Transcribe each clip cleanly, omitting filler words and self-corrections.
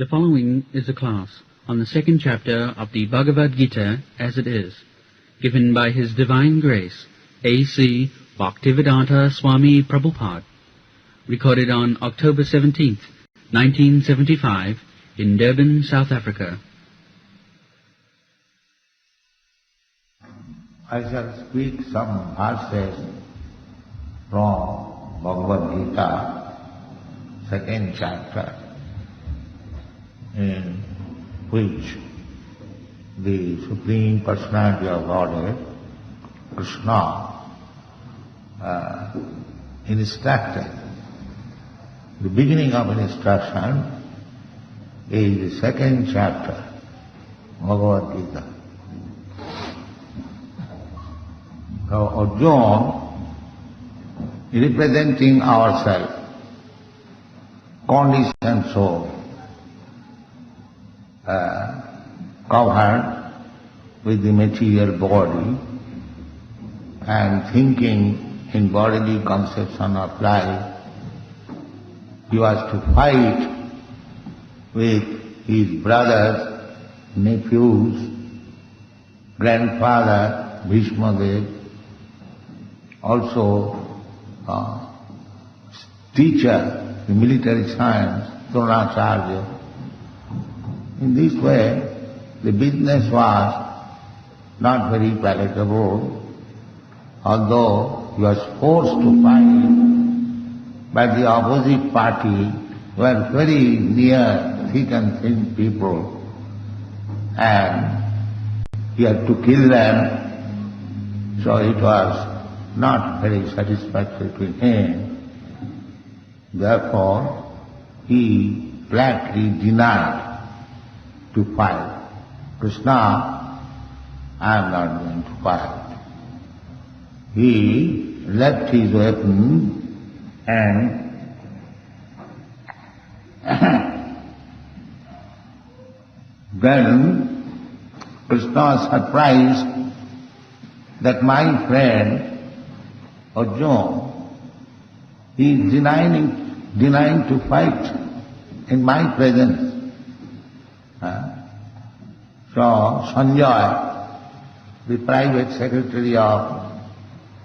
The following is a class on the second chapter of the Bhagavad Gita as it is, given by His Divine Grace, A.C. Bhaktivedanta Swami Prabhupada, recorded on October 17th, 1975, in Durban, South Africa. I shall speak some verses from Bhagavad Gita, second chapter, in which the Supreme Personality of Godhead, Krsna, instructed. The beginning of instruction is the second chapter, Bhagavad Gita. So Arjuna, representing ourselves, conditioned soul, covered with the material body and thinking in bodily conception of life, he was to fight with his brothers, nephews, grandfather, Bhishmadev, also teacher, the military science, Dronacharya. In this way, the business was not very palatable, although he was forced to fight, but the opposite party were very near, thick and thin people, and he had to kill them, so it was not very satisfactory to him. Therefore, he flatly denied to fight. Krishna, I am not going to fight. He left his weapon and then Krishna was surprised that my friend Arjuna is denying to fight in my presence. So Sanjaya, the private secretary of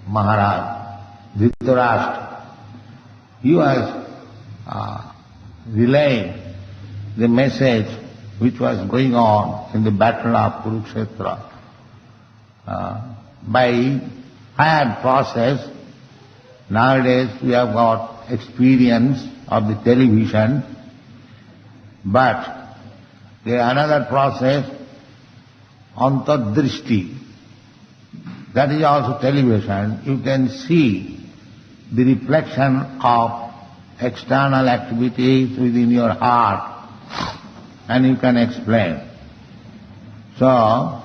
Maharaj, Dhritarashtra, he was relaying the message which was going on in the battle of Kurukshetra. By higher process, nowadays we have got experience of the television, but there is another process, antardrishti. That is also television. You can see the reflection of external activities within your heart and you can explain. So,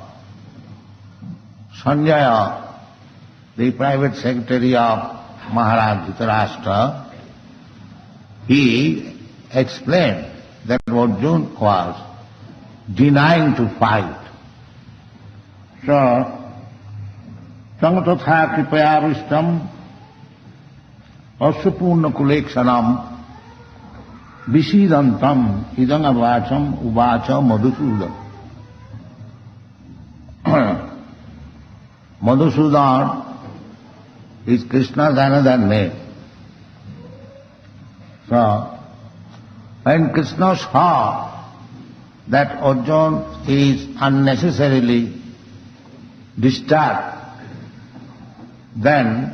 Sanjaya, the private secretary of Maharaj Dhritarashtra, he explained that Arjuna was denying to fight. So, Tangatotha kripayavistam asupurna kulekshanam visidantam idang avacham uvacha Madhusudana. Madhusudana is Krishna's another name. So, when Krishna saw that Arjuna is unnecessarily disturbed, then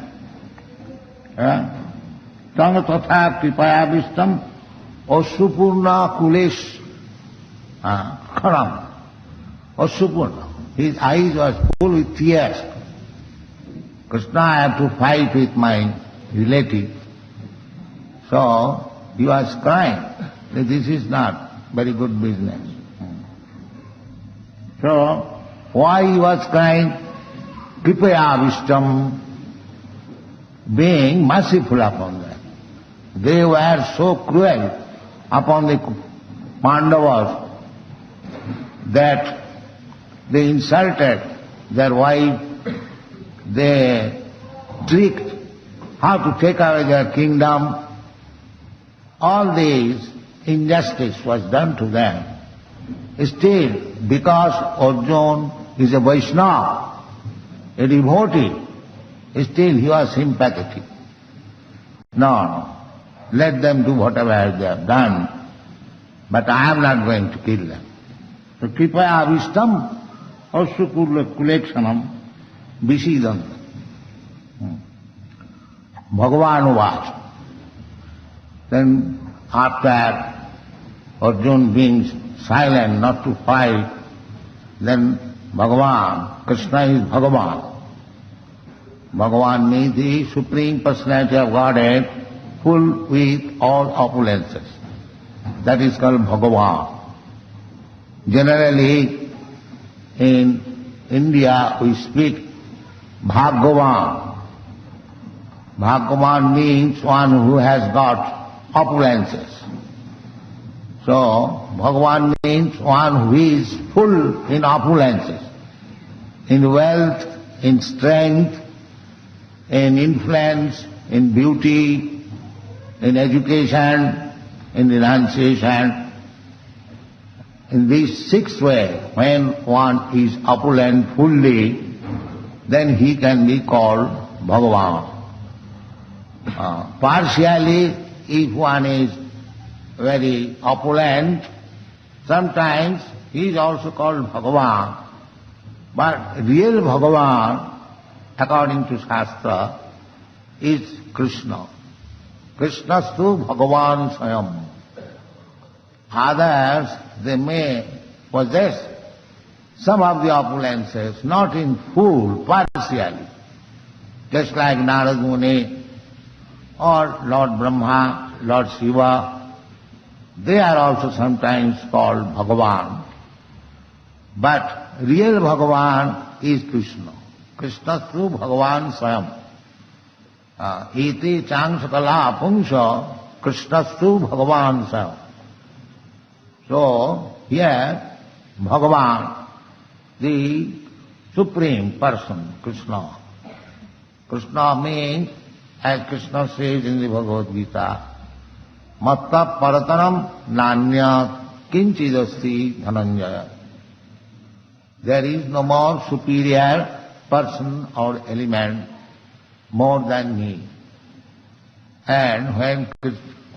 Tanga tatha kripayavistam asupurna kulesh kharam. Asupurna. His eyes was full with tears. Krishna, I have to fight with my relative. So he was crying that this is not very good business. So why he was crying? Kripayavistam, being merciful upon them. They were so cruel upon the Pandavas that they insulted their wife, they tricked how to take away their kingdom. All these injustice was done to them, still, because Arjuna is a Vaishnava, a devotee, still he was sympathetic. No, let them do whatever they have done, but I am not going to kill them. So kripaya avistam asya kulekshanam visidanta. Bhagavan uvacha. Then after Arjuna being silent not to fight, then Bhagavan, Krsna is Bhagavan. Bhagavan means the Supreme Personality of Godhead, full with all opulences. That is called Bhagavan. Generally, in India we speak Bhagavan. Bhagavan means one who has got opulences. So, Bhagavan means one who is full in opulences, in wealth, in strength, in influence, in beauty, in education, in renunciation. In this sixth way, when one is opulent fully, then he can be called Bhagavan. Partially, if one is very opulent, sometimes he is also called Bhagavan. But real Bhagavan, according to Shastra, is Krishna. Krishnastu Bhagavan Swayam. Others, they may possess some of the opulences, not in full, partially. Just like Narad Muni or Lord Brahma, Lord Shiva, they are also sometimes called Bhagavan. But real Bhagavan is Krishna. Krishnastu Bhagavan Swayam. Iti changsakala pungsha Krishnastu Bhagavan Swayam. So, here, Bhagavan, the Supreme Person, Krishna. Krishna means, as Krishna says in the Bhagavad Gita, Matta Paratanam Nanya Kinchidasti Dhananjaya. There is no more superior person or element more than me. And when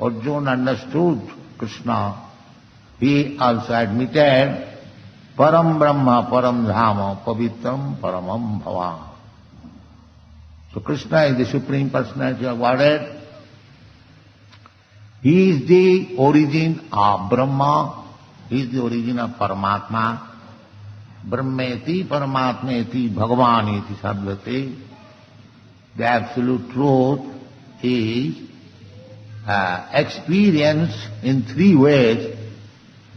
Arjuna understood Krishna, he also admitted Param Brahma, Param Dhama, Pavitram, Paramam Bhava. So Krishna is the Supreme Personality of Godhead. He is the origin of Brahma. He is the origin of Paramatma. Brahmeti, Paramatmeti, Bhagavaneti Sabdhati. The absolute truth is experienced in three ways: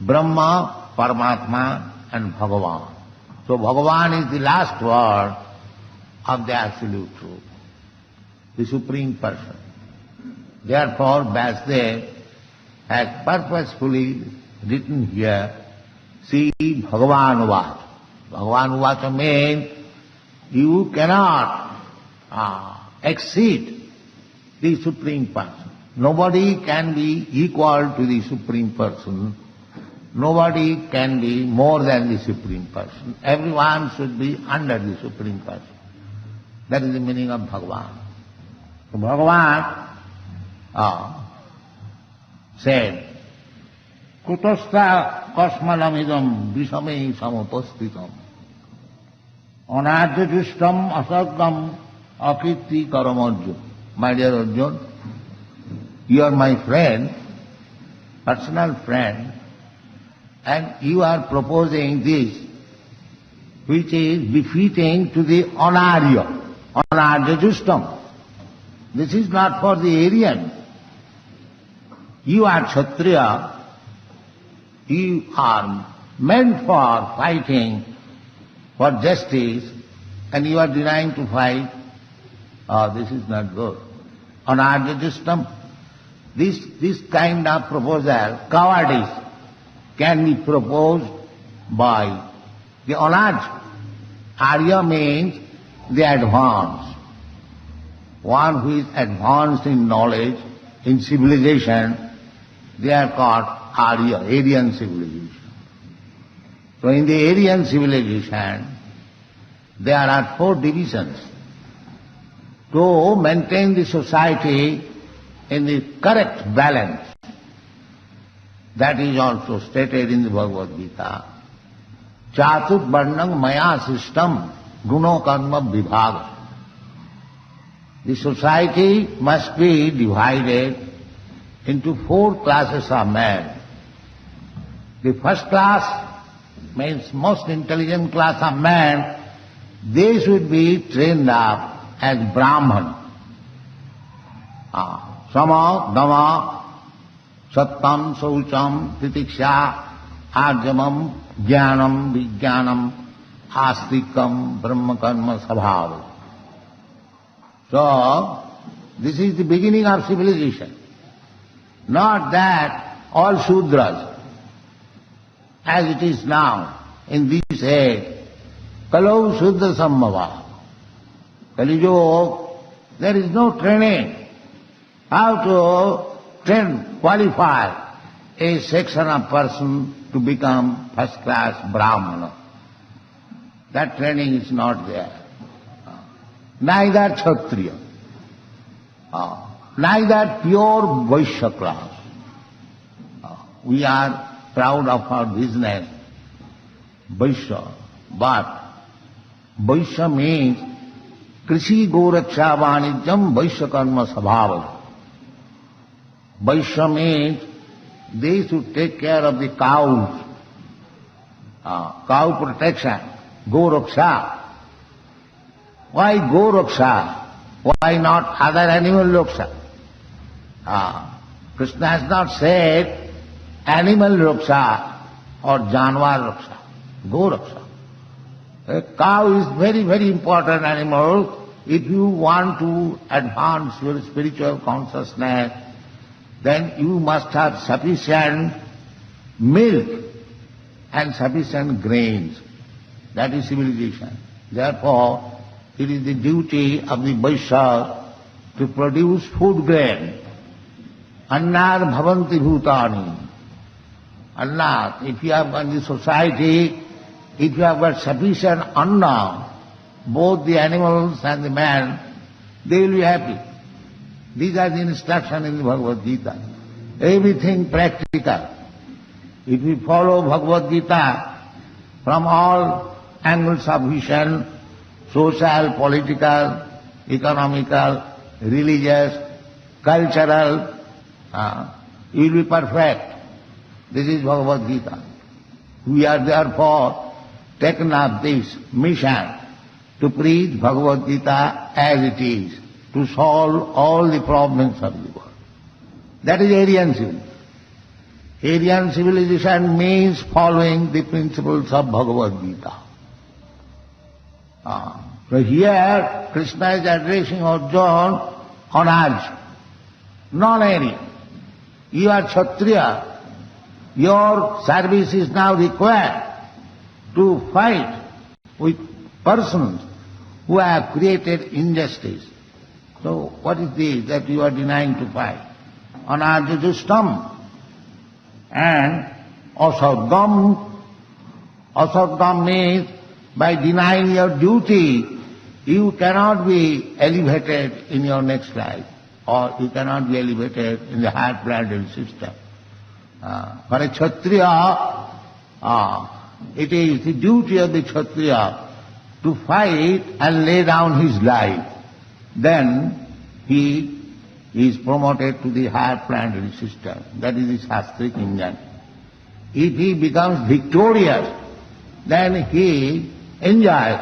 Brahma, Paramatma and Bhagavan. So Bhagavan is the last word of the absolute truth, the Supreme Person. Therefore, Vyasadeva has purposefully written here, see Bhagavan Uvacha. Bhagavan Uvacha means you cannot exceed the Supreme Person. Nobody can be equal to the Supreme Person. Nobody can be more than the Supreme Person. Everyone should be under the Supreme Person. That is the meaning of Bhagavan. So Bhagavan said, Kutastha kasmalamidam visame samupastitam anadhyajustam asagam akirti karamajya. My dear Arjuna, you are my friend, personal friend, and you are proposing this which is befitting to the anarya, anarya. This is not for the Aryan. You are Kshatriya, you are meant for fighting for justice, and you are denying to fight. This is not good. Anarya, this kind of proposal, cowardice, can be proposed by the anarya. Arya means the advanced. One who is advanced in knowledge, in civilization, they are called Arya, Aryan civilization. So in the Aryan civilization, there are 4 divisions. To maintain the society in the correct balance, that is also stated in the Bhagavad Gita. Chatut varnang maya sistam guno karma vibhaga. The society must be divided into 4 classes of men. The first class means most intelligent class of men. They should be trained up as Brahman. Sama, Dhamma, Sattam, Saucham, Titiksha, Arjamam, Jnanam, Vijnanam, Astikam, Brahma Karma, Sabhava. So, this is the beginning of civilization. Not that all Shudras, as it is now, in this age, Kalau Shuddha Sambhava. Kali Yuga, there is no training how to train, qualify a section of person to become first class Brahmana. That training is not there. Neither Kshatriya, neither pure Vaishya class. We are proud of our business, Vaishya, but Vaishya means Krishi Goraksha Vanijam Vaishya Karma Sabhava. Vaishya means they should take care of the cows, cow protection, Goraksha. Why Goraksha? Why not other animal raksha? Krishna has not said animal raksha or Janwar raksha, Goraksha. A cow is very, very important animal. If you want to advance your spiritual consciousness, then you must have sufficient milk and sufficient grains. That is civilization. Therefore, it is the duty of the Vaishya to produce food grain. Annar bhavanti bhutani. Annar, if you have in the society, if you have got sufficient anna, both the animals and the man, they will be happy. These are the instructions in the Bhagavad Gita. Everything practical. If we follow Bhagavad Gita from all angles of vision, social, political, economical, religious, cultural, you will be perfect. This is Bhagavad Gita. We are therefore taken up this mission to preach Bhagavad Gita as it is, to solve all the problems of the world. That is Aryan civilization. Aryan civilization means following the principles of Bhagavad Gita. So here Krishna is addressing Arjuna on Arjuna, non-Aryan. You are Kshatriya. Your service is now required to fight with persons who have created injustice. So what is this that you are denying to fight? Anarjajustam and asadam. Asadam means by denying your duty, you cannot be elevated in your next life, or you cannot be elevated in the higher planetary system. For a Kshatriya, it is the duty of the Kshatriya to fight and lay down his life. Then he is promoted to the higher planetary system. That is the Shastric engine. If he becomes victorious, then he enjoys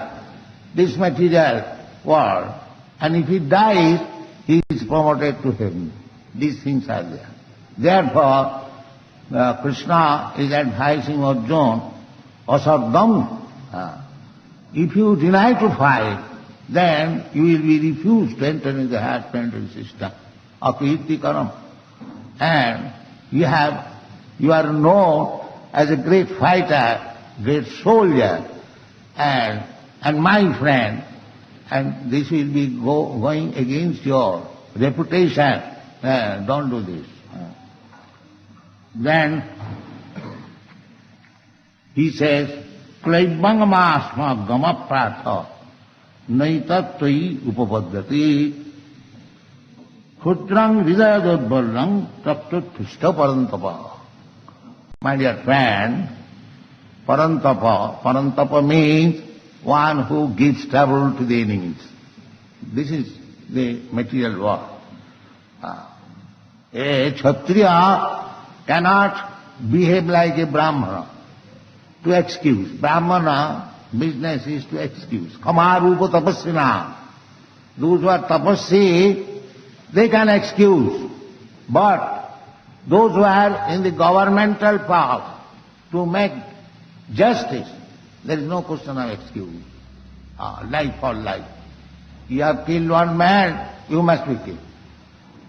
this material world. And if he dies, he is promoted to heaven. These things are there. Therefore, Krishna is advising Arjuna, asadam. If you deny to fight, then you will be refused to enter into the higher planetary system. Akirtikaram. And you are known as a great fighter, great soldier, and my friend, and this will be going against your reputation. Don't do this. Then he says, Klaibangamasma gama pratha naitatvai upapaddhati khudrang hridayadodvarnang taptatthishta parantapa. My dear friend, parantapa means one who gives trouble to the enemies. This is the material word. A Kshatriya cannot behave like a Brahmana to excuse. Brahmana business is to excuse. Kamarupa tapassina. Those who are tapassi, they can excuse. But those who are in the governmental power to make justice, there is no question of excuse. Life for life. You have killed one man, you must be killed.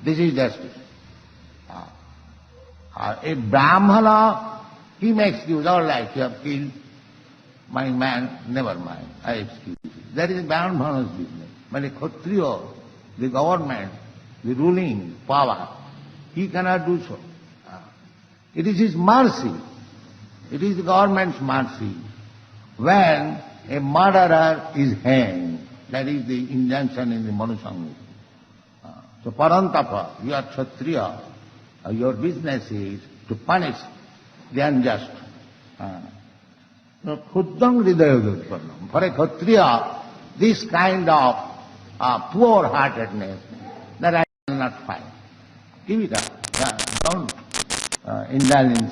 This is justice. A Brahmana, he makes excuse, all right, you have killed my man, never mind, I excuse you. That is Brahmana's business. But a Kshatriya, the government, the ruling power, he cannot do so. It is his mercy. It is the government's mercy. When a murderer is hanged, that is the injunction in the Manusanga. So Parantapa, you are Kshatriya, your business is to punish the unjust. Khuddam hridayadodvarnam. For a Kshatriya, this kind of poor-heartedness, that I cannot find. Give it up. Don't indulge in